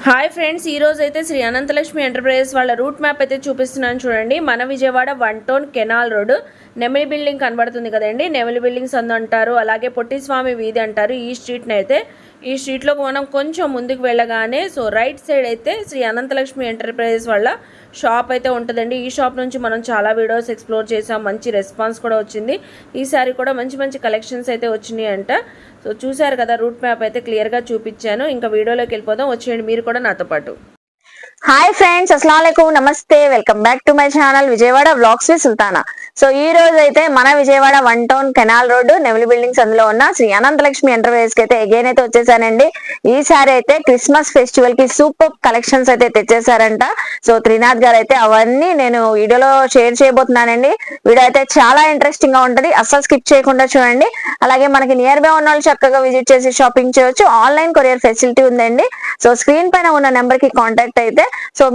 Hi friends, ఈ రోజు అయితే శ్రీ అనంతలక్ష్మి ఎంటర్ప్రైజెస్ వాళ్ళ రూట్ మ్యాప్ అయితే చూపిస్తున్నాను చూడండి. మన Vijayawada 1 town canal road Nemili building కనబడుతుంది కదండి. నెమిలి బిల్డింగ్స్ అంటారు, అలాగే పొట్టిస్వామి వీధి అంటారు. ఈ స్ట్రీట్లో మనం కొంచెం ముందుకు వెళ్ళగానే రైట్ సైడ్ అయితే శ్రీ అనంతలక్ష్మి ఎంటర్ప్రైజెస్ వాళ్ళ షాప్ అయితే ఉంటుందండి. ఈ షాప్ నుంచి మనం చాలా వీడియోస్ ఎక్స్ప్లోర్ చేసాం, మంచి రెస్పాన్స్ కూడా వచ్చింది. ఈసారి కూడా మంచి మంచి కలెక్షన్స్ అయితే వచ్చినాయి అంట. చూసారు కదా, రూట్ మ్యాప్ అయితే క్లియర్గా చూపించాను. ఇంకా వీడియోలోకి వెళ్ళిపోదాం, వచ్చేయండి మీరు కూడా నాతో పాటు. హాయ్ ఫ్రెండ్స్, అస్సలాముఅలైకుం, నమస్తే, welcome back to my channel Vijayawada vlogs with Sultana. So ఈ రోజు అయితే మన Vijayawada 1 town canal road Nemili buildings అందులో ఉన్న శ్రీ అనంతలక్ష్మి ఎంటర్ప్రైజెస్ కి అయితే అగైన్ అయితే వచ్చేసానండి. ఈసారి అయితే క్రిస్మస్ ఫెస్టివల్ కి సూపర్ కలెక్షన్స్ అయితే తెచ్చేసారంట. సో త్రినాథ్ గారు అయితే అవన్నీ నేను వీడియోలో షేర్ చేయబోతున్నానండి. వీడియో అయితే చాలా ఇంట్రెస్టింగ్ గా ఉంటది, అస్సలు స్కిప్ చేయకుండా చూడండి. అలాగే మనకి నియర్ బై ఉన్న వాళ్ళు చక్కగా విజిట్ చేసి షాపింగ్ చేయొచ్చు. ఆన్లైన్ కొరియర్ ఫెసిలిటీ ఉందండి. సో స్క్రీన్ పైన ఉన్న నెంబర్ కి కాంటాక్ట్ అయితే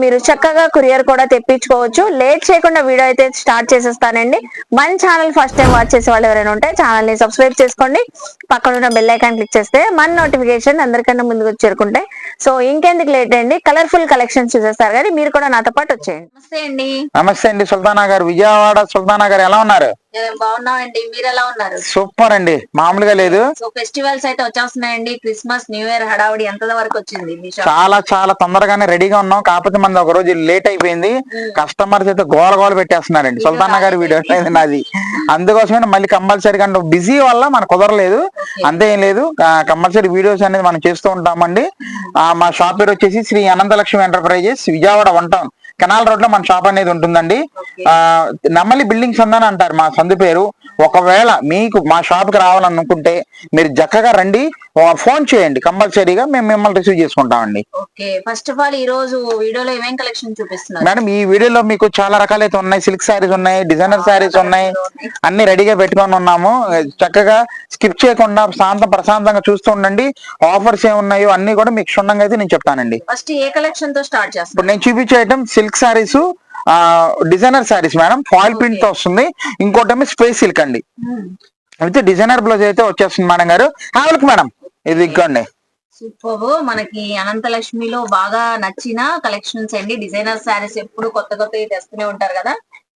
మీరు చక్కగా కొరియర్ కూడా తెప్పించుకోవచ్చు. లేట్ చేయకుండా వీడియో అయితే స్టార్ట్ చేసేస్తానండి. మన ఛానల్ ఫస్ట్ టైం వాచ్ చేసే వాళ్ళు ఎవరైనా ఉంటే ఛానల్ ని సబ్స్క్రైబ్ చేసుకోండి. పక్కన ఉన్న బెల్ ఐకాన్ క్లిక్ చేస్తే మన నోటిఫికేషన్ అందరికన్నా ముందుకు చేరుకుంటాయి. సో ఇంకెందుకు లేట్ అండి, కలర్ఫుల్ కలెక్షన్స్ చూసేస్తారు కానీ మీరు కూడా నాతో పాటు వచ్చేయండి. నమస్తే అండి. నమస్తే అండి సుల్తానా గారు, విజయవాడ సుల్తానా గారు ఎలా ఉన్నారు? బాగున్నామండి, మీరు ఎలా ఉన్నారు? సూపర్ అండి, మామూలుగా లేదు. సో ఫెస్టివల్స్ అయితే వచ్చేస్తున్నాయండి. క్రిస్మస్ న్యూ ఇయర్ హడావుడి ఎంత వరకు వచ్చింది? చాలా చాలా తొందరగానే రెడీగా ఉన్నాం. కాకపోతే మనది ఒక రోజు లేట్ అయిపోయింది. కస్టమర్స్ అయితే గోల పెట్టేస్తున్నారండి. సుల్తానా గారి వీడియో నాది, అందుకోసమే మళ్ళీ కంపల్సరీగా బిజీ వల్ల మనకు కుదరలేదు, అంతే ఏం లేదు. కంపల్సరీ వీడియోస్ అనేది మనం చేస్తూ ఉంటామండి. మా షాప్ పేరు వచ్చేసి Shri Anantalakshmi enterprises, Vijayawada 1 town canal road లో మన షాప్ అనేది ఉంటుందండి. నెమలి బిల్డింగ్స్ ఉందని అంటారు మా సందు పేరు. ఒకవేళ మీకు మా షాప్ కి రావాలనుకుంటే మీరు చక్కగా రండి, ఫోన్ చేయండి, కంపల్సరీగా మేము మిమ్మల్ని రిసీవ్ చేసుకుంటామండి. ఫస్ట్ ఆఫ్ ఆల్ ఈ రోజు వీడియోలో ఏమేం కలెక్షన్ చూపిస్తున్నారు మేడం? ఈ వీడియోలో మీకు చాలా రకాలైతే ఉన్నాయి. సిల్క్ శారీస్ ఉన్నాయి, డిజైనర్ శారీస్ ఉన్నాయి, అన్ని రెడీగా పెట్టుకొని ఉన్నాము. చక్కగా స్కిప్ చేయకుండా ప్రశాంతంగా చూస్తూ ఉండండి. ఆఫర్స్ ఏమున్నాయో అన్ని కూడా మీకు క్షుణ్ణంగా అయితే నేను చెప్తానండి. ఫస్ట్ ఏ కలెక్షన్ తో స్టార్ట్ చేస్తాను? ఇప్పుడు నేను చూపించే item silk saris, designer saris madam, foil print తో వస్తుంది. ఇంకోటి స్పేస్ సిల్క్ అండి, అయితే డిజైనర్ బ్లౌజ్ అయితే వచ్చేస్తుంది మేడం గారు. మేడం ఇది ఇగ్గండి. సూపర్. మనకి అనంతలక్ష్మిలో బాగా నచ్చిన కలెక్షన్స్ అండి. డిజైనర్ శారీస్ ఎప్పుడు కొత్త తెస్తూనే ఉంటారు కదా.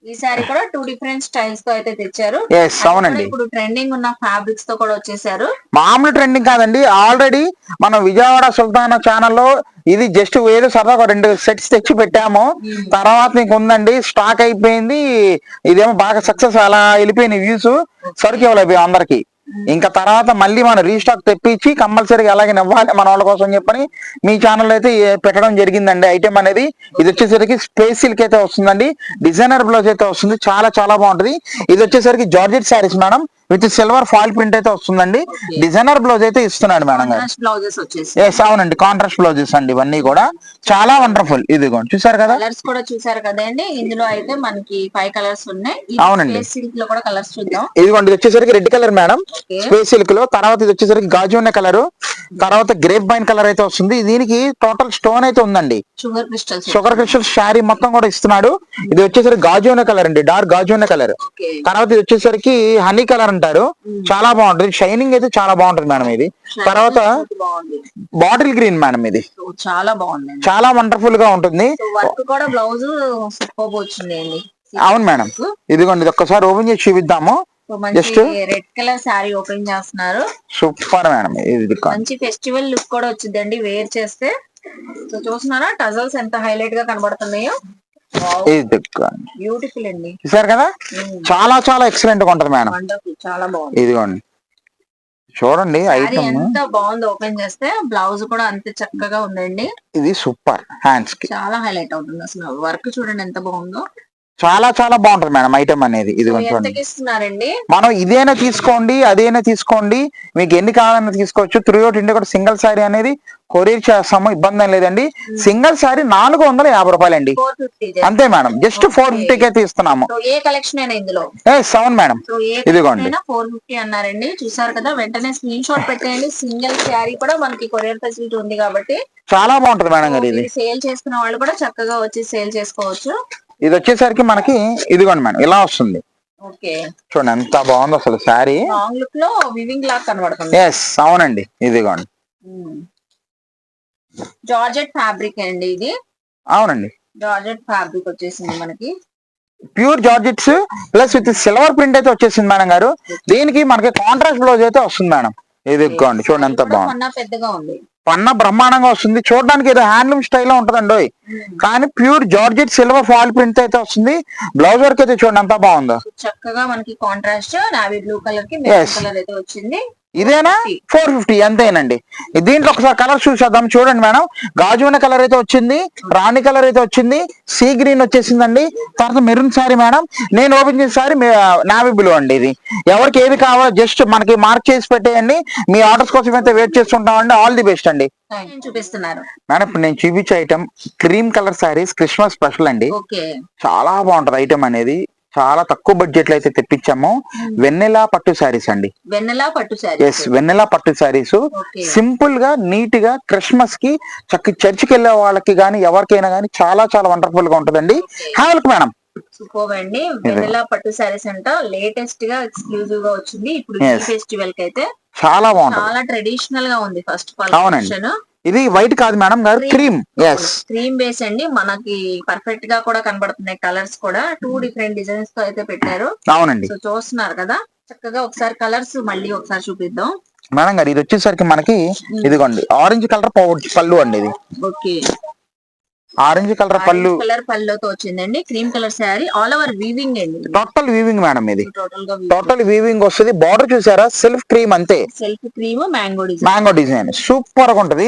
ఈ సారీ కూడా 2 డిఫరెంట్ స్టైల్స్ తో అయితే తెచ్చారు. అవునండి, ఇప్పుడు ట్రెండింగ్ ఉన్న ఫ్యాబ్రిక్స్ తో కూడా వచ్చేసారు. మామూలు ట్రెండింగ్ కాదండి, ఆల్రెడీ మనం విజయవాడ సుల్తానా ఛానల్లో ఇది జస్ట్ ఏదో సరదాగా 2 సెట్స్ తెచ్చి పెట్టాము. తర్వాత నీకు ఉందండి, స్టాక్ అయిపోయింది. ఇదేమో బాగా సక్సెస్, అలా వెళ్ళిపోయిన వ్యూస్, సరుకు ఇవ్వలేదు అందరికి. ఇంకా తర్వాత మళ్ళీ మనం రీస్టాక్ తెప్పించి కంపల్సరీగా అలాగే ఇవ్వాలి మన వాళ్ళ కోసం చెప్పని మీ ఛానల్ అయితే పెట్టడం జరిగిందండి. ఐటమ్ అనేది ఇది వచ్చేసరికి స్పేస్ సిల్క్ అయితే వస్తుందండి, డిజైనర్ బ్లౌజ్ అయితే వస్తుంది, చాలా చాలా బాగుంటది. ఇది వచ్చేసరికి georgette saris madam, with silver foil print అయితే వస్తుందండి. డిజైనర్ బ్లౌజ్ అయితే ఇస్తున్నాడు మేడం గారు. అవునండి, కాంట్రాస్ట్ బ్లౌజెస్ అండి ఇవన్నీ కూడా చాలా వండర్ఫుల్. ఇది చూసారు కదా, కలర్స్ కూడా చూసారు కదండి. ఇందులో అయితే మనకి 5 కలర్స్ ఉన్నాయి. అవునండి, సిల్క్ లో కూడా కలర్స్ చూద్దాం. ఇదిగోండి, ఇది వచ్చేసరికి red colour madam, space silk లో. తర్వాత ఇది వచ్చేసరికి గాజు ఉన్న కలర్, తర్వాత గ్రేప్ బైన్ కలర్ అయితే వస్తుంది. దీనికి టోటల్ స్టోన్ అయితే ఉందండి, షుగర్ క్రిస్టల్స్ శారీ మొత్తం కూడా ఇస్తున్నాడు. ఇది వచ్చేసరికి గాజు ఉన్న కలర్ అండి, డార్క్ గాజు ఉన్న కలర్. తర్వాత ఇది వచ్చేసరికి హనీ కలర్ అంటారు, చాలా బాగుంటుంది. షైనింగ్ అయితే చాలా బాగుంటుంది మేడం ఇది. తర్వాత బాటిల్ గ్రీన్ మేడం, ఇది చాలా బాగుంది, చాలా వండర్ఫుల్ గా ఉంటుంది. అవును మేడం, ఇదిగోండి, ఇది ఒక్కసారి ఓపెన్ చేసి చూపిద్దాము. Just red colour sari open చేస్తున్నారు. సూపర్ మేడం, ఇది మంచి ఫెస్టివల్ లుక్ కూడా వచ్చిందండి వేర్ చేస్తే. సో చూస్తున్నారా టజల్స్ ఎంత హైలైట్ గా కనబడుతున్నాయో. బ్యూటిఫుల్ అండి, చూసారు కదా, చాలా చాలా ఎక్సలెంట్ గా ఉంటది మేడం. చాలా బాగుంది. ఇదిగోండి చూడండి, ఐటమ్ ఎంత బాగుంది. ఓపెన్ చేస్తే బ్లౌజ్ కూడా అంతే చక్కగా ఉందండి. ఇది సూపర్, హ్యాండ్స్ కి చాలా హైలైట్ అవుతుంది. అసలు వర్క్ చూడండి ఎంత బాగుందో, చాలా చాలా బాగుంటది మేడం ఐటమ్ అనేది. ఇది ఇస్తున్నారండి. మనం ఇదేనా తీసుకోండి, అదేనా తీసుకోండి, మీకు ఎన్ని కావాలన్నా తీసుకోవచ్చు. త్రూ అవుట్ ఇండియా కూడా సింగిల్ శారీ అనేది కొరియర్ చేస్తాము, ఇబ్బంది లేదండి. సింగిల్ శారీ 450 రూపాయలండి, అంతే మేడం. జస్ట్ 450 అయితే ఇస్తున్నాము. ఏ కలెక్షన్ అయినా ఇందులో 7 మేడం, ఇదిగోండి 450 అన్నారండి. చూసారు కదా, వెంటనే స్క్రీన్ షాట్ పెట్టేయండి. సింగిల్ శారీ కూడా మనకి కొరియర్ ఫెసిలిటీ ఉంది కాబట్టి చాలా బాగుంటది మేడం గారు. ఇది సేల్ చేసుకున్న వాళ్ళు కూడా చక్కగా వచ్చి సేల్ చేసుకోవచ్చు. ఇది వచ్చేసరికి మనకి ఇదిగోండి మేడం, ఇలా వస్తుంది. చూడండి ఎంత బాగుందో అసలు శారీ. లాంగ్ లుక్ లో వివింగ్ లాగా కనబడుతుంది. అవునండి, ఇదిగోండి జార్జెట్ ఫ్యాబ్రిక్ అండి ఇది. అవునండి, జార్జెట్ ఫ్యాబ్రిక్ వచ్చేసింది మనకి. Pure georgettes plus with silver print అయితే వచ్చేసింది మేడం గారు. దీనికి మనకి కాంట్రాస్ట్ బ్లౌజ్ అయితే వస్తుంది మేడం. ఇది ఇదిగోండి చూడండి ఎంత బాగుంది. పన్నా పెద్దగా ఉంది. పన్న బ్రహ్మాండంగా వస్తుంది, చూడడానికి ఏదో హ్యాండ్లూమ్ స్టైల్లో ఉంటదండి, కానీ pure georgette silver foil print అయితే వస్తుంది. బ్లౌజ్ వర్క్ అయితే చూడండి ఎంత బాగుందో. చక్కగా మనకి కాంట్రాస్ట్ నావీ బ్లూ కలర్ కి మెరూన్ కలర్ అయితే వచ్చింది. ఇదేనా 450 అంతేనండి. దీంట్లో ఒకసారి కలర్ చూసేద్దాం. చూడండి మేడం, గాజువన కలర్ అయితే వచ్చింది, రాణి కలర్ అయితే వచ్చింది, సీ గ్రీన్ వచ్చేసిందండి, తర్వాత మెరూన్ శారీ మేడం. నేను ఓపెన్ చేసిన శారీ నావీ బ్లూ అండి. ఇది ఎవరికి ఏది కావాలో జస్ట్ మనకి మార్క్ చేసి పెట్టేయండి. మీ ఆర్డర్స్ కోసం అయితే వెయిట్ చేస్తుంటామండి. ఆల్ ది బెస్ట్ అండి. చూపిస్తున్నారు మేడం ఇప్పుడు నేను చూపించే item cream colour saris Christmas special అండి. చాలా బాగుంటది ఐటమ్ అనేది. చాలా తక్కువ బడ్జెట్ లో అయితే తెప్పించాము. వెన్నెలా పట్టు శారీస్ అండి. వెన్నెలా పట్టు ఎస్, వెన్నెలా పట్టు శారీస్ సింపుల్ గా నీట్ గా క్రిస్మస్ కి చర్చికి వెళ్ళే వాళ్ళకి గానీ ఎవరికైనా గానీ చాలా చాలా వండర్ఫుల్ గా ఉంటదండి. Have madam. సూపర్ అండి. వెన్నెలా పట్టు శారీస్ అంట లేటెస్ట్ గా ఎక్స్క్లూజివ్ గా వచ్చింది ఇప్పుడు ఫెస్టివల్ కి అయితే. చాలా బాగుంది, చాలా ట్రెడిషనల్ గా ఉంది. ఫస్ట్ అవునండి, ఇది వైట్ కాదు మేడం గారు, క్రీమ్. ఎస్, క్రీమ్ బేస్ అండి. మనకి పర్ఫెక్ట్ గా కూడా కనబడుతున్నాయి. కలర్స్ కూడా 2 డిఫరెంట్ డిజైన్స్ తో అయితే పెట్టారు. అవునండి, సో చూస్తున్నారు కదా చక్కగా. ఒకసారి కలర్స్ మళ్ళీ ఒకసారి చూపిద్దాం మేడం గారు. ఇది వచ్చేసరికి మనకి ఇదిగోండి ఆరెంజ్ కలర్ పళ్ళు అండి. ఇది ఓకే, ఆరెంజ్ కలర్ పళ్ళు, కలర్ పళ్ళుతో వచ్చిందండి. Cream colour sari, all over weaving అండి. Total weaving madam. ఇది టోటల్ వీవింగ్ వస్తుంది. బార్డర్ చూసారా, సెల్ఫ్ క్రీమ్ అంతే. Self cream mango design super గా ఉంటది.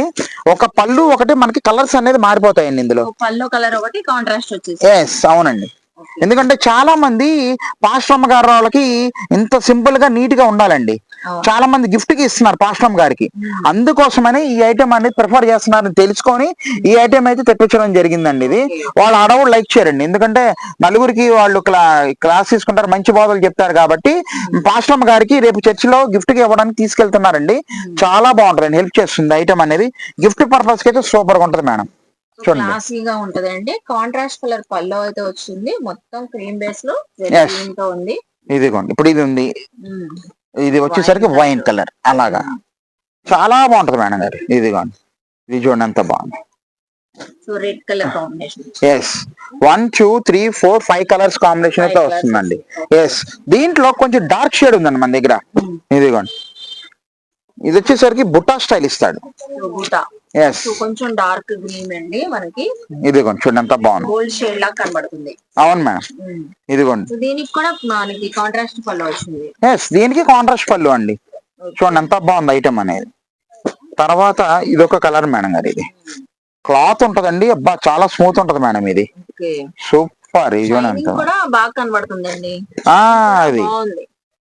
ఒక పళ్ళు ఒకటి మనకి కలర్స్ అనేది మారిపోతాయండి ఇందులో. పళ్ళు కలర్ ఒకటి కాంట్రాస్ట్ వచ్చేసి. ఎస్, అవునండి. ఎందుకంటే చాలా మంది పాస్టమ్మ గారు వాళ్ళకి ఇంత సింపుల్ గా నీట్ గా ఉండాలండి. చాలా మంది గిఫ్ట్ కి ఇస్తున్నారు పాస్టమ్ గారికి. అందుకోసమని ఈ ఐటమ్ అనేది ప్రిఫర్ చేస్తున్నారని తెలుసుకొని ఈ ఐటమ్ అయితే తెప్పించడం జరిగిందండి. ఇది వాళ్ళు అడవుడు లైక్ చేయరండి, ఎందుకంటే నలుగురికి వాళ్ళు క్లాస్ తీసుకుంటారు, మంచి బోధలు చెప్తారు కాబట్టి పాస్టమ్మ గారికి రేపు చర్చిలో గిఫ్ట్ కి ఇవ్వడానికి తీసుకెళ్తున్నారండి. చాలా బాగుంటుంది, హెల్ప్ చేస్తుంది ఐటమ్ అనేది. గిఫ్ట్ పర్పస్ కి అయితే సూపర్ గా ఉంటది మేడం. క్లాసీగా ఉంటదండి. కాంట్రాస్ట్ కలర్ పల్లో అయితే వచ్చింది. మొత్తం క్రీమ్ బేస్ లో తో ఉంది. ఇదిగోండి ఇప్పుడు ఇది ఉంది. ఇది వచ్చేసరికి వైన్ కలర్ అలాగా చాలా బాగుంటది మేడం గారు. ఇదిగోండి, ఇది చూడండి ఎంత బాగుంది. So red colour combination. Yes, 1 2 3 4 5 colours combination అయితే వస్తుందండి. ఎస్, దీంట్లో కొంచెం డార్క్ షేడ్ ఉందండి మన దగ్గర. ఇదిగోండి, ఇది వచ్చేసరికి బుట్టా స్టైల్ ఇస్తాడు. ఎస్, కొంచెం డార్క్ గ్రీన్ అండి మనకి. ఇదిగోండి చూడండి ఎంత బాగుంది, గోల్డ్ షేడ్ లాగా కనబడుతుంది. అవును మేడం. ఇదిగోండి, దీనికి కూడా మనకి కాంట్రాస్ట్ పళ్ళు వచ్చింది. ఎస్, దీనికి కాంట్రాస్ట్ పళ్ళు అండి. చూడండి ఎంత బాగుంది ఐటమ్ అనేది. తర్వాత ఇదొక కలర్ మేడం గారు. ఇది క్లాత్ ఉంటదండి, అబ్బా చాలా స్మూత్ ఉంటది మేడం. ఇది సూపర్. ఇది చూడండి ఎంత బాగా కనబడుతుందండి. అది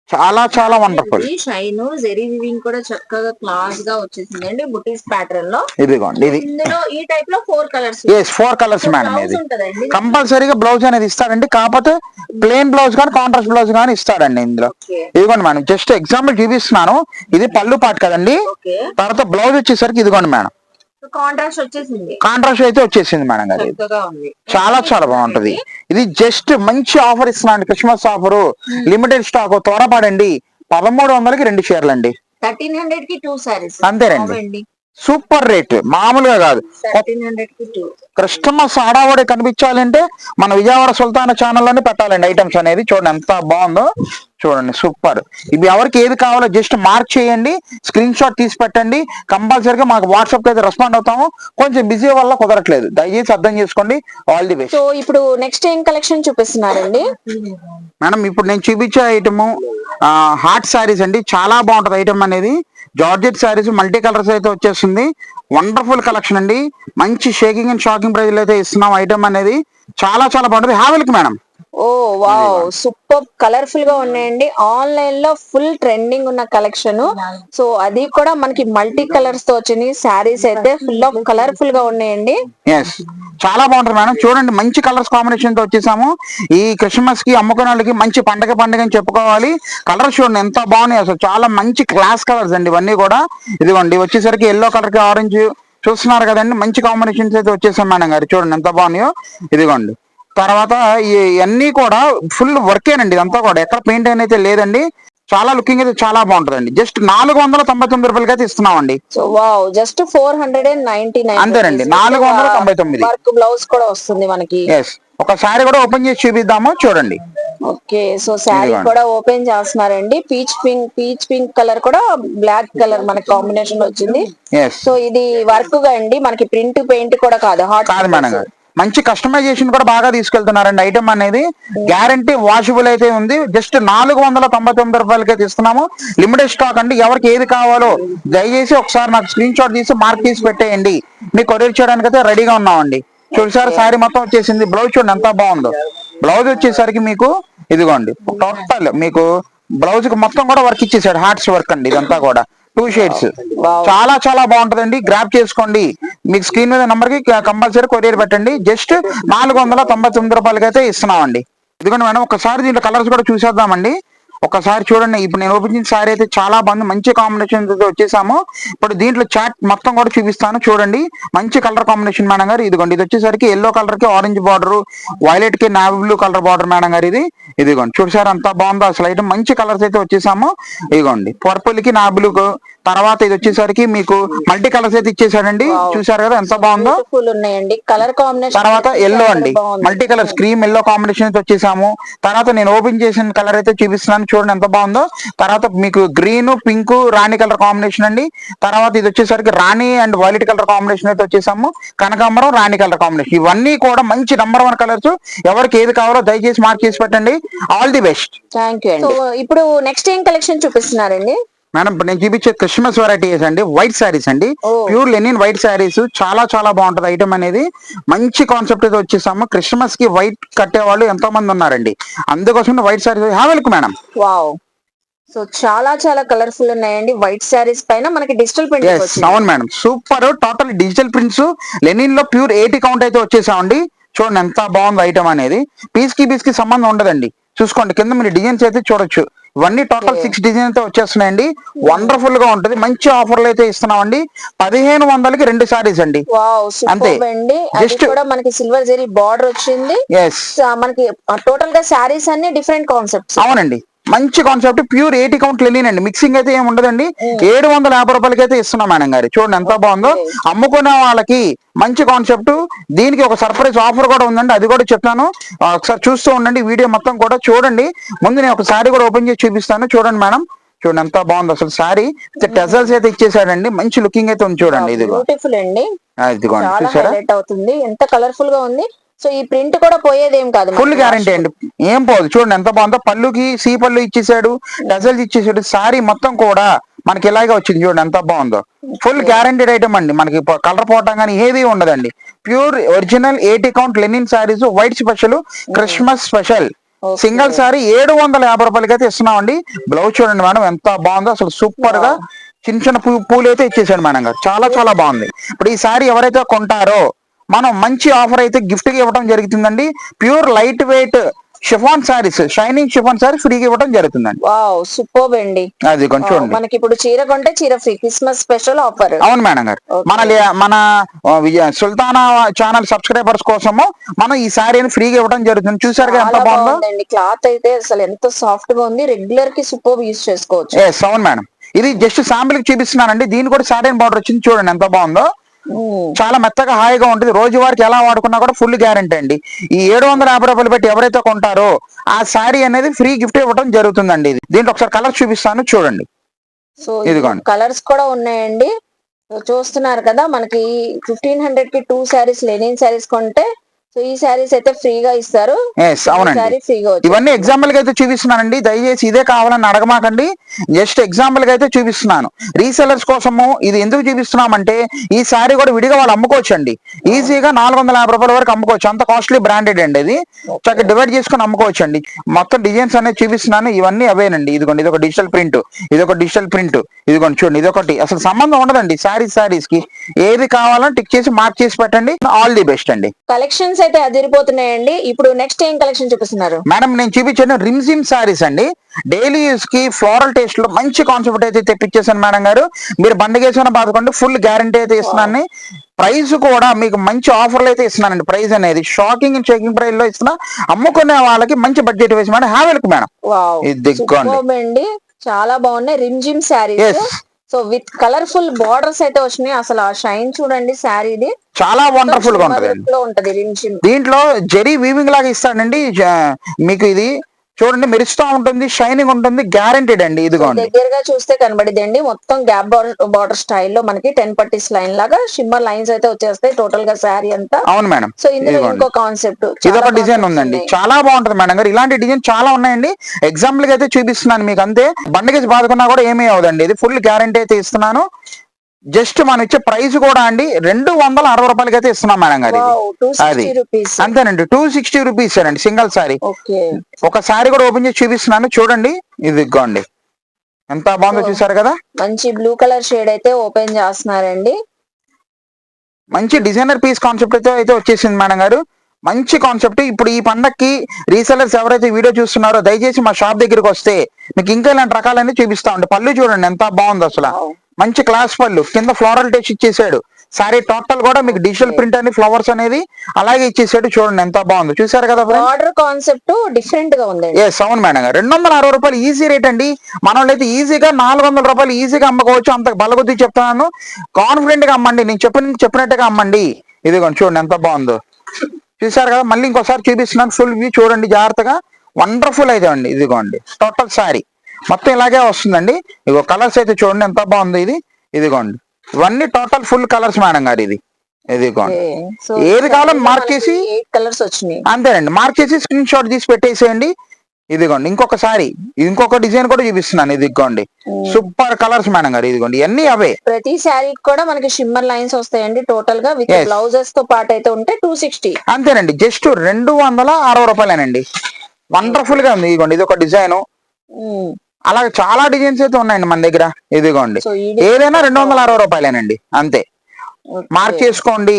చాలా చాలా వండర్ఫుల్. షైన్ జెరీ వీవింగ్ కూడా చక్కగా క్లాస్ గా వచ్చేసిందండి బుటీస్ ప్యాటర్న్ లో. ఇదిగోండి, ఇది ఇందులో ఈ టైప్ లో 4 కలర్స్. Yes, 4 colours madam. ఇది కంపల్సరీగా బ్లౌజ్ అనేది ఇస్తాడండి, కాకపోతే ప్లెయిన్ బ్లౌజ్ కానీ కాంట్రాస్ట్ బ్లౌజ్ కానీ ఇస్తాడండి ఇందులో. ఇదిగోండి మేడం, జస్ట్ ఎగ్జాంపుల్ చూపిస్తున్నాను. ఇది పళ్ళు పాటు కదండి. తర్వాత బ్లౌజ్ వచ్చేసరికి ఇదిగోండి మేడం, కాంట్రాస్ట్ అయితే వచ్చేసింది మేడం గారు. చాలా చాలా బాగుంటది. ఇది జస్ట్ మంచి ఆఫర్ ఇస్తున్నాను, క్రిస్మస్ ఆఫర్, లిమిటెడ్ స్టాక్. త్వరపడండి. 1300కి 2 చీరలు అండి. 1300 కి 2 సారీస్ అంతేనండి. సూపర్ రేట్, మామూలుగా కాదు. 1300 కి 2. కస్టమర్స్ ఆడావాడే కనిపించాలంటే మన విజయవాడ సుల్తానా ఛానల్లోనే పెట్టాలండి ఐటమ్స్ అనేది. చూడండి ఎంత బాగుందో, చూడండి సూపర్. ఇవి ఎవరికి ఏది కావాలో జస్ట్ మార్క్ చేయండి, స్క్రీన్ షాట్ తీసి పెట్టండి. కంపల్సరీగా మాకు వాట్సాప్ అయితే రెస్పాండ్ అవుతాము. కొంచెం బిజీ వల్ల కుదరట్లేదు, దయచేసి అర్థం చేసుకోండి. All the best. సో ఇప్పుడు నెక్స్ట్ ఏం కలెక్షన్ చూపిస్తున్నారండి మేడం? ఇప్పుడు నేను చూపించే ఐటమ్ హార్ట్ శారీస్ అండి. చాలా బాగుంటది ఐటమ్ అనేది. జార్జెట్ శారీస్ మల్టీ కలర్స్ అయితే వచ్చేస్తుంది. వండర్ఫుల్ కలెక్షన్ అండి. మంచి షేకింగ్ అండ్ షాకింగ్ ప్రైజ్ అయితే ఇస్తున్నాం ఐటమ్ అనేది. చాలా చాలా బాగుంటది. హ్యావెల్కి మేడం. ఓ వావ్, సూపర్ కలర్ఫుల్ గా ఉన్నాయండి. ఆన్లైన్ లో ఫుల్ ట్రెండింగ్ ఉన్న కలెక్షన్. సో అది కూడా మనకి మల్టీ కలర్స్ తో వచ్చింది. శారీస్ అయితే ఫుల్ ఆఫ్ కలర్ఫుల్ గా ఉన్నాయండి. ఎస్, చాలా బాగుంటుంది మేడం. చూడండి మంచి కలర్స్ కాంబినేషన్ తో వచ్చేసాము. ఈ క్రిస్మస్ కి అమ్ముకునే వాళ్ళకి మంచి పండగ అని చెప్పుకోవాలి. కలర్స్ చూడండి ఎంత బాగున్నాయి అసలు. చాలా మంచి క్లాస్ కలర్స్ అండి ఇవన్నీ కూడా. ఇదిగోండి వచ్చేసరికి ఎల్లో కలర్ కి ఆరెంజ్ చూస్తున్నారు కదండి. మంచి కాంబినేషన్స్ అయితే వచ్చేసాం మేడం గారు. చూడండి ఎంత బాగున్నాయో. ఇదిగోండి తర్వాత ఇవన్నీ కూడా ఫుల్ వర్కేనండి. ఇదంతా కూడా ఎక్కడ పెయింట్ అయితే లేదండి. చాలా లుకింగ్ అయితే చాలా బాగుంటదండి. జస్ట్ 499 రూపాయలకి అయితే ఇస్తున్నామండి. సో వావ్, జస్ట్ 499 అంతేనండి, 499. వర్క్ బ్లౌజ్ కూడా వస్తుంది మనకి. ఎస్, ఒక సారీ కూడా ఓపెన్ చేసి చూపిద్దాము చూడండి. ఓకే, సో శారీ కూడా ఓపెన్ చేస్తున్నారండి. పీచ్ పింక్ కలర్ కూడా బ్లాక్ కలర్ మనకి కాంబినేషన్ వచ్చింది. ఎస్, సో ఇది వర్క్ గా అండి, మనకి ప్రింట్ పెయింట్ కూడా కాదు, కాదు మేడం గారు. మంచి కస్టమైజేషన్ కూడా బాగా తీసుకెళ్తున్నారండి. ఐటమ్ అనేది గ్యారంటీ వాషబుల్ అయితే ఉంది. జస్ట్ 499 రూపాయలకి అయితే ఇస్తున్నాము. లిమిటెడ్ స్టాక్ అండి. ఎవరికి ఏది కావాలో దయచేసి ఒకసారి నాకు స్క్రీన్ షాట్ తీసి మార్క్ తీసి పెట్టేయండి. మీకు కొరియర్ చేయడానికి అయితే రెడీగా ఉన్నామండి. చూసారు సారీ మొత్తం వచ్చేసింది. బ్లౌజ్ చూడండి ఎంత బాగుందో. బ్లౌజ్ వచ్చేసరికి మీకు ఇదిగోండి, టోటల్ మీకు బ్లౌజ్ కి మొత్తం కూడా వర్క్ ఇచ్చేసాడు. హార్ట్స్ వర్క్ అండి ఇదంతా కూడా. 2 షేడ్స్, చాలా చాలా బాగుంటదండి. గ్రాప్ చేసుకోండి. మీకు స్క్రీన్ మీద నంబర్ కి కంపల్సరీ కొరియర్ పెట్టండి. జస్ట్ 499 రూపాయలకి అయితే ఇస్తున్నామండి. ఇదిగోండి మేడం, ఒకసారి దీంట్లో కలర్స్ కూడా చూసేద్దామండి. ఒకసారి చూడండి. ఇప్పుడు నేను ఓపెన్ చేసిన సారీ అయితే చాలా బాగుంది. మంచి కాంబినేషన్ వచ్చేసాము. ఇప్పుడు దీంట్లో చాట్ మొత్తం కూడా చూపిస్తాను చూడండి. మంచి కలర్ కాంబినేషన్ మేడం గారు. ఇదిగోండి, ఇది వచ్చేసరికి ఎల్లో కలర్ కి ఆరెంజ్ బార్డర్, వైలెట్ కి navy blue colour border madam గారు. ఇదిగోండి చూసారు అంత బాగుందో అసలు. ఐటమ్ మంచి కలర్స్ అయితే వచ్చేసాము. ఇదిగోండి, పర్పుల్ కి నావీ బ్లూ, తర్వాత ఇది వచ్చేసరికి మీకు మల్టీ కలర్స్ అయితే ఇచ్చేసాడండి. చూసారు కదా ఎంత బాగుందో. ఉన్నాయండి కలర్ కాంబినేషన్. తర్వాత ఎల్లో అండి, multi colour cream yellow combination అయితే వచ్చేసాము. తర్వాత నేను ఓపెన్ చేసిన కలర్ అయితే చూపిస్తున్నాను చూడండి ఎంత బాగుందో. తర్వాత మీకు గ్రీన్ పింక్ రాణి కలర్ కాంబినేషన్ అండి. తర్వాత ఇది వచ్చేసరికి రాణి అండ్ వైలెట్ కలర్ కాంబినేషన్ అయితే వచ్చేసాము. కనకాంబరం రాణి కలర్ కాంబినేషన్. ఇవన్నీ కూడా మంచి నంబర్ 1 కలర్స్. ఎవరికి ఏది కావాలో దయచేసి మార్క్ చేసి పెట్టండి. All the best. Thank you అండి. సో ఇప్పుడు నెక్స్ట్ ఏం కలెక్షన్ చూపిస్తున్నారండి మేడం? ఇప్పుడు నేను చూపించే క్రిస్మస్ వెరైటీస్ అండి, వైట్ శారీస్ అండి. Pure linen white saris. చాలా చాలా బాగుంటది ఐటమ్ అనేది. మంచి కాన్సెప్ట్ అయితే వచ్చేసాము. క్రిస్మస్ కి వైట్ కట్టే వాళ్ళు ఎంతో మంది ఉన్నారండి. అందుకోసం white sarees welcome madam. Wow, so చాలా చాలా కలర్ఫుల్ ఉన్నాయండి. వైట్ శారీస్ పైన మనకి డిజిటల్ ప్రింట్. అవును madam, super. Total digital prints linen లో ప్యూర్ 80 కౌంట్ అయితే వచ్చేసామండి. చూడండి ఎంత బాగుంది ఐటమ్ అనేది. పీస్ కి సంబంధం ఉండదండి. చూసుకోండి కింద మీరు డిజైన్స్ అయితే చూడొచ్చు. ఇవన్నీ టోటల్ 6 డిజైన్ అయితే వచ్చేస్తున్నాయండి. వండర్ఫుల్ గా ఉంటది. మంచి ఆఫర్లు అయితే ఇస్తున్నామండి. 1500కి 2 సారీస్ అండి. అంతే అండి. జస్ట్ కూడా మనకి సిల్వర్ జరీ బార్డర్ వచ్చింది. మనకి టోటల్ గా సారీస్ అన్ని డిఫరెంట్ కాన్సెప్ట్స్. అవునండి, మంచి కాన్సెప్ట్. ప్యూర్ 80 కౌంట్ లెనిన్ అండి. మిక్సింగ్ అయితే ఏమి ఉండదండి. 750 రూపాయలకి అయితే ఇస్తున్నాం మేడం గారు. చూడండి ఎంత బాగుందో. అమ్ముకునే వాళ్ళకి మంచి కాన్సెప్ట్. దీనికి ఒక సర్ప్రైజ్ ఆఫర్ కూడా ఉందండి, అది కూడా చెప్తాను. ఒకసారి చూస్తూ ఉండండి, వీడియో మొత్తం కూడా చూడండి. ముందు నేను ఒక సారీ కూడా ఓపెన్ చేసి చూపిస్తాను చూడండి మేడం. చూడండి ఎంత బాగుంది అసలు సారీ. టెజల్స్ అయితే ఇచ్చేసాడండి. మంచి లుకింగ్ అయితే ఉంది చూడండి. ఇది బ్యూటిఫుల్ అండి. ఇదిగోండి చూసారా అవుతుంది. ఎంత కలర్ఫుల్ గా ఉంది. సో ఈ ప్రింట్ కూడా పోయేదేం కాదు, ఫుల్ గ్యారంటీ అండి. ఏం పోదు. చూడండి ఎంత బాగుందో. పళ్ళుకి సీ పళ్ళు ఇచ్చేసాడు, టజల్స్ ఇచ్చేసాడు. సారీ మొత్తం కూడా మనకి ఇలాగే వచ్చింది. చూడండి ఎంత బాగుందో. ఫుల్ గ్యారంటీడ్ ఐటమ్ అండి. మనకి కలర్ పోవటం కానీ ఏది ఉండదండి. Pure original 80 count linen sarees, white special, Christmas special. Single sari 750 రూపాయలకి అయితే ఇస్తున్నామండి. బ్లౌజ్ చూడండి మేడం ఎంత బాగుందో అసలు. సూపర్ గా చిన్న చిన్న పూలు అయితే ఇచ్చేసాడు మేడం గారు. చాలా చాలా బాగుంది. ఇప్పుడు ఈ సారీ ఎవరైతే కొంటారో మనం మంచి ఆఫర్ అయితే గిఫ్ట్ గా ఇవ్వడం జరుగుతుందండి. Pure light weight chiffon saris, shining chiffon saris ఫ్రీగా ఇవ్వడం జరుగుతుందండి. వావ్, సూపర్ అండి. అది కొంచెం మనకి ఇప్పుడు చీర కొంటే చీర ఫ్రీ, క్రిస్మస్ స్పెషల్ ఆఫర్. అవును మేడం గారు. మన సుల్తానా ఛానల్ సబ్స్క్రైబర్స్ కోసము మనం ఈ సారీని ఫ్రీగా ఇవ్వడం జరుగుతుంది. చూసారు ఎంత బాగుందో. క్లాత్ అయితే అసలు ఎంత సాఫ్ట్ గా ఉంది. రెగ్యులర్ కి సూపర్ యూజ్ చేసుకోవచ్చు. అవును మేడం. ఇది జస్ట్ శాంపిల్ కి చూపిస్తున్నానండి. దీని కూడా సాటిన్ బార్డర్ వచ్చింది. చూడండి ఎంత బాగుందో. చాలా మెత్తగా హాయిగా ఉంటుంది. రోజువారికి ఎలా వాడుకున్నా కూడా ఫుల్ గ్యారంటీ అండి. ఈ 750 రూపాయలు పెట్టి ఎవరైతే కొంటారో ఆ శారీ అనేది ఫ్రీ గిఫ్ట్ ఇవ్వడం జరుగుతుందండి. దీంట్లో ఒకసారి కలర్ చూపిస్తాను చూడండి. సో ఇదిగోండి కలర్స్ కూడా ఉన్నాయండి. చూస్తున్నారు కదా, మనకి 1500 కి 2 సారీస్ లెనిన్ సారీస్ కొంటే సో ఈ సారీస్ అయితే ఫ్రీగా ఇస్తారు. అవునండి, ఇవన్నీ ఎగ్జాంపుల్ గా అయితే చూపిస్తున్నానండి. దయచేసి ఇదే కావాలని అడగమాకండి. జస్ట్ ఎగ్జాంపుల్ గా అయితే చూపిస్తున్నాను. రీసెలర్స్ కోసము ఇది ఎందుకు చూపిస్తున్నామంటే ఈ సారీ కూడా విడిగా వాళ్ళు అమ్ముకోవచ్చు అండి. ఈజీగా 450 రూపాయల వరకు అమ్ముకోవచ్చు. అంత కాస్ట్లీ బ్రాండెడ్ అండి. ఇది చక్కగా డివైడ్ చేసుకుని అమ్ముకోవచ్చు అండి. మొత్తం డిజైన్స్ అనేది చూపిస్తున్నాను. ఇవన్నీ అవేనండి. ఇదిగోండి, ఇది ఒక డిజిటల్ ప్రింట్, ఇది ఒక డిజిటల్ ప్రింట్. ఇదిగోండి చూడండి, ఇదొకటి. అసలు సంబంధం ఉండదండి సారీస్ కి. ఏది కావాలని టిక్ చేసి మార్క్ చేసి పెట్టండి. ఆల్ ది బెస్ట్ అండి. కలెక్షన్స్ అయితే అదిరిపోతున్నాయండి. ఇప్పుడు నెక్స్ట్ ఏం కలెక్షన్ చూపిస్తున్నారు మేడం? నేను చూపించాను రిమ్జిమ్ సారీస్ అండి. డైలీ యూస్ కి ఫ్లోరల్ టేస్ట్ లో మంచి కాన్సెప్ట్ అయితే తెప్పించేసాను మేడం గారు. మీరు బండగేసుకున్న బాధపడి ఫుల్ గ్యారంటీ అయితే ఇస్తున్నాను. ప్రైస్ కూడా మీకు మంచి ఆఫర్లు అయితే ఇస్తున్నానండి. ప్రైస్ అనేది షాకింగ్ అండ్ షేకింగ్ ప్రైస్ లో ఇస్తున్నా. అమ్ముకునే వాళ్ళకి మంచి బడ్జెట్ వేసి మేడం. Have welcome madam. ఇది చాలా బాగున్నాయి Rimjhim saris. Yes. So with colourful borders అయితే వచ్చినాయి. అసలు ఆ షైన్ చూడండి శారీది. చాలా వండర్ఫుల్ గా ఉంటదండి. లో ఉంటది రిమ్జిమ్. దీంట్లో జరీ వీవింగ్ లాగా ఇస్తాడండి. మీకు ఇది చూడండి మెరుస్తూ ఉంటుంది, షైనింగ్ ఉంటుంది, గ్యారంటీడ్ అండి. ఇదిగోండి దగ్గరగా చూస్తే కనబడిద్దండి మొత్తం గ్యాప్ బార్డర్ స్టైల్లో మనకి 10 పట్టీస్ లైన్ లాగా షిమ్మర్ లైన్స్ అయితే వచ్చేస్తాయి టోటల్ గా శారీ అంతా. అవును మేడం. సో ఇందులో ఇంకో కాన్సెప్ట్ ఇదొక డిజైన్ ఉందండి, చాలా బాగుంటది మేడం గారు. ఇలాంటి డిజైన్ చాలా ఉన్నాయండి. ఎగ్జాంపుల్ గా అయితే చూపిస్తున్నాను మీకు అంతే. బండకేసి బాదుకున్నా కూడా ఏమీ అవదండి. ఇది ఫుల్ గ్యారంటీ అయితే ఇస్తున్నాను. జస్ట్ మనం ఇచ్చే ప్రైస్ కూడా అండి 260 రూపాయలకి అయితే ఇస్తున్నాం మేడం గారు. అది అంతేనండి, 260 రూపీస్ అండి సింగిల్ సారీ. ఒక సారీ కూడా ఓపెన్ చేసి చూపిస్తున్నాను చూడండి. ఇది ఇదిగోండి ఎంత బాగుందో చూసారు కదా. మంచి బ్లూ కలర్ షేడ్ అయితే ఓపెన్ చేస్తున్నారండి. మంచి డిజైనర్ పీస్ కాన్సెప్ట్ అయితే వచ్చేసింది మేడం గారు. మంచి కాన్సెప్ట్. ఇప్పుడు ఈ పండక్కి రీసెలర్స్ ఎవరైతే వీడియో చూస్తున్నారో దయచేసి మా షాప్ దగ్గరికి వస్తే మీకు ఇంకా ఇలాంటి రకాలన్నీ చూపిస్తా ఉండే. పళ్ళు చూడండి ఎంత బాగుంది అసలు. మంచి క్లాస్ పళ్ళు, కింద ఫ్లోరల్ టచ్ ఇచ్చేసాడు. సారీ టోటల్ కూడా మీకు డిజిటల్ ప్రింట్ అని ఫ్లవర్స్ అనేది అలాగే ఇచ్చేసాడు. చూడండి ఎంత బాగుంది చూసారు కదా. ఆర్డర్ కాన్సెప్ట్ డిఫరెంట్ గా ఉంది. అవును మేడం గారు. 260 రూపాయలు ఈజీ రేట్ అండి. మన అయితే ఈజీగా 400 రూపాయలు ఈజీగా అమ్మకోవచ్చు. అంత బలగొద్ది చెప్తున్నాను, కాన్ఫిడెంట్ గా అమ్మండి. నేను చెప్పినట్టుగా అమ్మండి. ఇదిగోండి చూడండి ఎంత బాగుందో చూసారు కదా. మళ్ళీ ఇంకోసారి చూపిస్తున్నాను ఫుల్ వ్యూ చూడండి జాగ్రత్తగా. వండర్ఫుల్ అయితే అండి. ఇదిగోండి టోటల్ సారీ మొత్తం ఇలాగే వస్తుందండి. ఇగో కలర్స్ అయితే చూడండి ఎంత బాగుంది. ఇదిగోండి ఇవన్నీ టోటల్ ఫుల్ కలర్స్ మేడం గారు. ఇదిగోండి ఏది కావాలో మార్క్ చేసి కలర్స్ వచ్చినాయి అంతేనండి. మార్క్ చేసి స్క్రీన్ షాట్ తీసి పెట్టేసేయండి. ఇదిగోండి ఇంకొక డిజైన్ కూడా చూపిస్తున్నాను. ఇదిగోండి సూపర్ కలర్స్ మేడం గారు. ఇదిగోండి ఇవన్నీ అవే. ప్రతి శారీ కూడా మనకి షిమ్మర్ లైన్స్ వస్తాయండి టోటల్ గా విత్ బ్లౌజెస్ తో పాటు అయితే ఉంటే 260 అంతేనండి. జస్ట్ 260 రూపాయలేనండి. వండర్ఫుల్ గా ఉంది. ఇదిగోండి ఇది ఒక డిజైన్. అలాగే చాలా డిజైన్స్ అయితే ఉన్నాయండి మన దగ్గర. ఇదిగోండి ఏదైనా 260 రూపాయలేనండి అంతే. మార్క్ చేసుకోండి,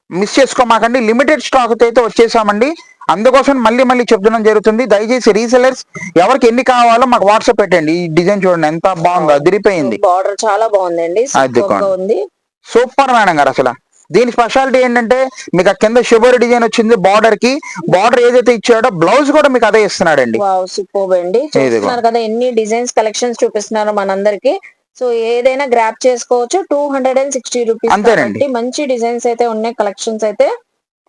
మిస్ చేసుకోమాకండి. లిమిటెడ్ స్టాక్ అయితే వచ్చేసామండి. అందుకోసం మళ్ళీ చెప్తున్నాం జరుగుతుంది. దయచేసి రీసెలర్స్ ఎవరికి ఎన్ని కావాలో మాకు వాట్సాప్ పెట్టండి. ఈ డిజైన్ చూడండి ఎంత బాగుందో, అదిరిపోయింది. బార్డర్ చాలా బాగుందండి, సూపర్ మేడం గారు. అసలు దీని స్పెషాలిటీ ఏంటంటే మీకు ఆ కింద షిబోరి డిజైన్ వచ్చింది. బార్డర్ కి బార్డర్ ఏదైతే ఇచ్చాడో బ్లౌజ్ కూడా మీకు అదే ఇస్తున్నాడండి. సూపర్ అండి. చూస్తున్నారు కదా ఎన్ని డిజైన్స్ కలెక్షన్స్ చూపిస్తున్నారు మనందరికి. సో ఏదైనా గ్రాప్ చేసుకోవచ్చు. 260 రూపీస్ అంతేనండి. మంచి డిజైన్స్ అయితే ఉన్నాయి, కలెక్షన్స్ అయితే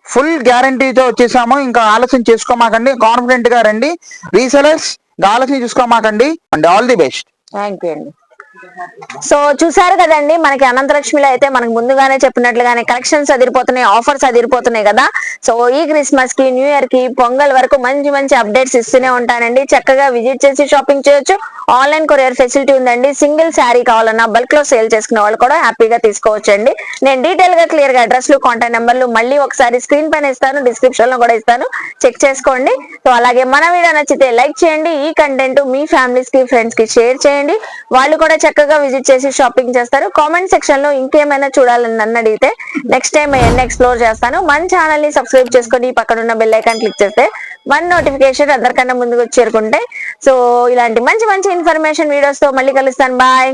ఫుల్ గ్యారంటీతో వచ్చేసాము. ఇంకా ఆలస్యం చేసుకోమాకండి, కాన్ఫిడెంట్ గా రండి రీసెలర్స్. ఆలస్యం చేసుకోమాకండి and all the best. Thank you అండి. సో చూసారు కదండి, మనకి అనంతలక్ష్మిలో అయితే మనకు ముందుగానే చెప్పినట్లుగానే కలెక్షన్స్ అదిరిపోతున్నాయి, ఆఫర్స్ అదిరిపోతున్నాయి కదా. సో ఈ క్రిస్మస్ కి, న్యూ ఇయర్ కి, పొంగల్ వరకు మంచి అప్డేట్స్ ఇస్తూనే ఉంటానండి. చక్కగా విజిట్ చేసి షాపింగ్ చేయొచ్చు. ఆన్లైన్ కొరియర్ ఫెసిలిటీ ఉందండి. సింగిల్ శారీ కావాలన్నా బల్క్ లో సేల్ చేసుకునే వాళ్ళు కూడా హ్యాపీగా తీసుకోవచ్చు అండి. నేను డీటెయిల్ గా క్లియర్ గా అడ్రస్లు, కాంటాక్ట్ నెంబర్లు మళ్ళీ ఒకసారి స్క్రీన్ పైన ఇస్తాను, డిస్క్రిప్షన్ లో కూడా ఇస్తాను, చెక్ చేసుకోండి. సో అలాగే మన వీడియో నచ్చితే లైక్ చేయండి. ఈ కంటెంట్ మీ ఫ్యామిలీస్ కి, ఫ్రెండ్స్ కి షేర్ చేయండి. వాళ్ళు కూడా చక్కగా విజిట్ చేసి షాపింగ్ చేస్తారు. కామెంట్ సెక్షన్ లో ఇంకేమైనా చూడాలని నన్ను అడిగితే నెక్స్ట్ టైం అవన్నీ ఎక్స్ప్లోర్ చేస్తాను. మన ఛానల్ ని సబ్స్క్రైబ్ చేసుకొని పక్కన ఉన్న బెల్ ఐకాన్ క్లిక్ చేస్తే మన నోటిఫికేషన్ అందరికన్నా ముందుకు చేరుకుంటే. సో ఇలాంటి మంచి ఇన్ఫర్మేషన్ వీడియోస్ తో మళ్ళీ కలుస్తాను. బాయ్.